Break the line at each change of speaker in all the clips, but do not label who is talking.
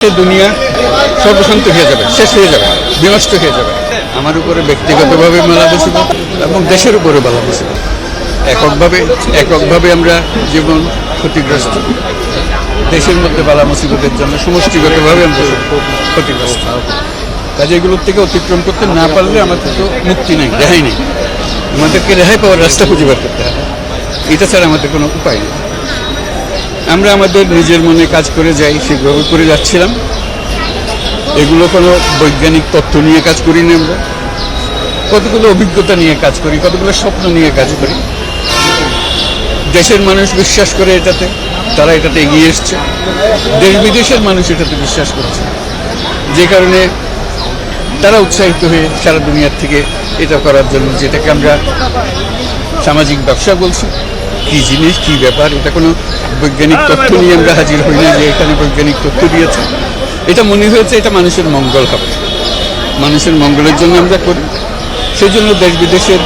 দুনিয়া সর্বশান্ত হয়ে যাবে, শেষ হয়ে যাবে, বিনষ্ট হয়ে যাবে। আমার উপরে ব্যক্তিগতভাবে বালা মুসিবত এবং দেশের উপরে বালা মুসিবত। এককভাবে আমরা জীবন ক্ষতিগ্রস্ত, দেশের মধ্যে বালা মুসিবতের জন্য সমষ্টিগতভাবে আমরা ক্ষতিগ্রস্ত। কাজে এগুলোর থেকে অতিক্রম করতে না পারলে আমাদের তো মুক্তি নেই, রেহাই নেই। আমাদেরকে রেহাই পাওয়ার রাস্তা খুঁজে বের করতে হবে, এটা ছাড়া আমাদের কোনো উপায় নেই। আমরা আমাদের নিজের মনে কাজ করে যাই, সেভাবে করে যাচ্ছিলাম। এগুলো কোনো বৈজ্ঞানিক তথ্য নিয়ে কাজ করি না, আমরা কতগুলো অভিজ্ঞতা নিয়ে কাজ করি, কতগুলো স্বপ্ন নিয়ে কাজ করি। দেশের মানুষ বিশ্বাস করে এটাতে, তারা এটাতে এগিয়ে এসছে। দেশ বিদেশের মানুষ এটাতে বিশ্বাস করছে, যে কারণে তারা উৎসাহিত হয়ে সারা দুনিয়ার থেকে এটা করার জন্য, যেটাকে আমরা সামাজিক ব্যবসা বলছি। কী জিনিস, কী ব্যাপার, এটা কোনো বৈজ্ঞানিক তথ্য নিয়ে আমরা হাজির হই না যে এখানে বৈজ্ঞানিক তথ্য দিয়েছে। এটা মনে হয়েছে এটা মানুষের মঙ্গল হবে, মানুষের মঙ্গলের জন্য আমরা করি। সেই জন্য দেশ বিদেশের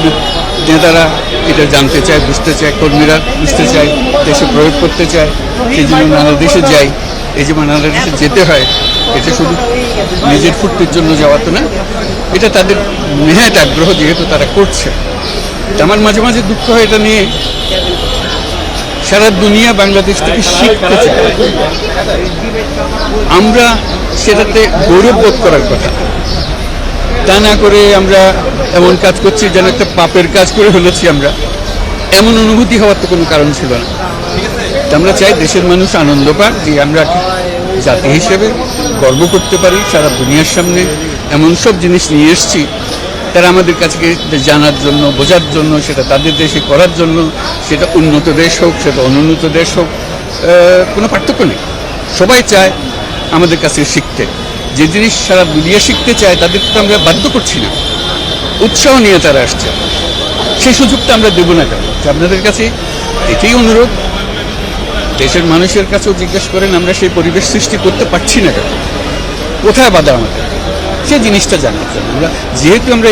নেতারা এটা জানতে চায়, বুঝতে চায়, কর্মীরা বুঝতে চায়, দেশে প্রয়োগ করতে চায়। সেই জন্য নানা দেশে যাই। এই যে নানা দেশে যেতে হয়, এটা শুধু নিজের ফুর্তির জন্য যাওয়া তো না, এটা তাদের নেহাত আগ্রহ, যেহেতু তারা করছে। আমার মাঝে মাঝে দুঃখ হয় এটা নিয়ে। সারা দুনিয়া বাংলাদেশ থেকে শিখতে চায়, আমরা সেটাতে গৌরব বোধ করার কথা। তা না করে আমরা এমন কাজ করছি যেন একটা পাপের কাজ করে ফেলেছি আমরা, এমন অনুভূতি হওয়ার তো কোনো কারণ ছিল না। আমরা চাই দেশের মানুষ আনন্দ পাক, যে আমরা জাতি হিসেবে গর্ব করতে পারি সারা দুনিয়ার সামনে। এমন সব জিনিস নিয়ে এসছি তারা আমাদের কাছে জানার জন্য, বোঝার জন্য, সেটা তাদের দেশে করার জন্য। সেটা উন্নত দেশ হোক, সেটা অনুন্নত দেশ হোক, কোনো পার্থক্য নেই। সবাই চায় আমাদের কাছে শিখতে। যে জিনিস সারা দুনিয়া শিখতে চায় তাদেরকে তো আমরা বাধ্য করছি না, উৎসাহ নিয়ে তারা আসছে। সেই সুযোগটা আমরা দেবো না কেন? আপনাদের কাছে এটাই অনুরোধ, দেশের মানুষের কাছেও জিজ্ঞেস করেন আমরা সেই পরিবেশ সৃষ্টি করতে পারছি না কেন, কোথায় বাধা আমাদের, সে জিনিসটা জানার জন্য। আমরা যেহেতু আমরা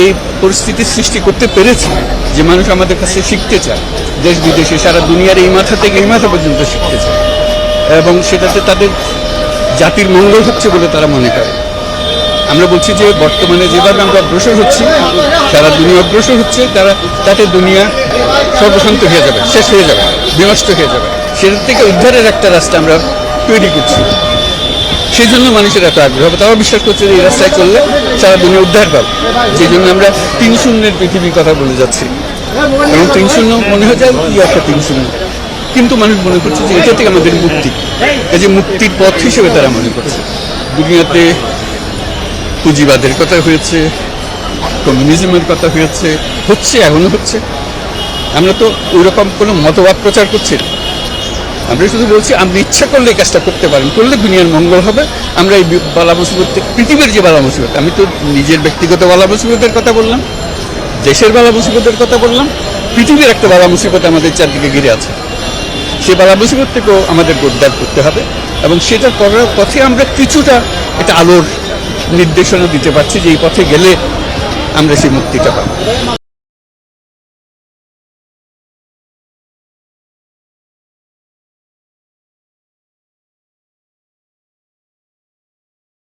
এই পরিস্থিতির সৃষ্টি করতে পেরেছি যে মানুষ আমাদের কাছে শিখতে চায়, দেশ বিদেশে সারা দুনিয়ার এই মাথা থেকে এই মাথা পর্যন্ত শিখতে চায়, এবং সেটাতে তাদের জাতির মঙ্গল হচ্ছে বলে তারা মনে করে। আমরা বলছি যে বর্তমানে যেভাবে আমরা অগ্রসর হচ্ছি, সারা দুনিয়া অগ্রসর হচ্ছে, তাতে দুনিয়া সর্বশান্ত হয়ে যাবে, শেষ হয়ে যাবে, বিনষ্ট হয়ে যাবে। সেটার থেকে উদ্ধারের একটা রাস্তা আমরা তৈরি করছি। সেই জন্য মানুষের এত আগ্রহ হবে। তারাও বিশ্বাস করছে যে এই রাস্তায় চললে সারা দুনিয়া উদ্ধার পাবে। সেই জন্য আমরা 3-0 পৃথিবীর কথা বলে যাচ্ছি, এবং 3-0 মনে হয়ে যায় কি একটা 3-0, কিন্তু মানুষ মনে করছে যে এটা থেকে আমাদের মুক্তি, এই যে মুক্তির পথ হিসেবে তারা মনে করছে। দুনিয়াতে পুঁজিবাদের কথা হয়েছে, কমিউনিজমের কথা হচ্ছে, এখনো হচ্ছে। আমরা তো ওইরকম কোনো মতবাদ প্রচার করছি না। আমরা শুধু বলছি আপনি ইচ্ছা করলে এই কাজটা করতে পারেন, করলে দুনিয়ার মঙ্গল হবে। আমরা এই বালা মুসিবত, পৃথিবীর যে বালা মুসিবত, আমি তো নিজের ব্যক্তিগত বালা মুসিবতের কথা বললাম, দেশের বালা মুসিবতের কথা বললাম, পৃথিবীর একটা বালা মুসিবত আমাদের চারদিকে ঘিরে আছে। সে বালা মুসিবত থেকেও আমাদের উদ্ধার করতে হবে, এবং সেটা করার পথে আমরা কিছুটা একটা আলোর নির্দেশনা দিতে পারছি যে এই পথে গেলে আমরা সেই মুক্তিটা পাবো।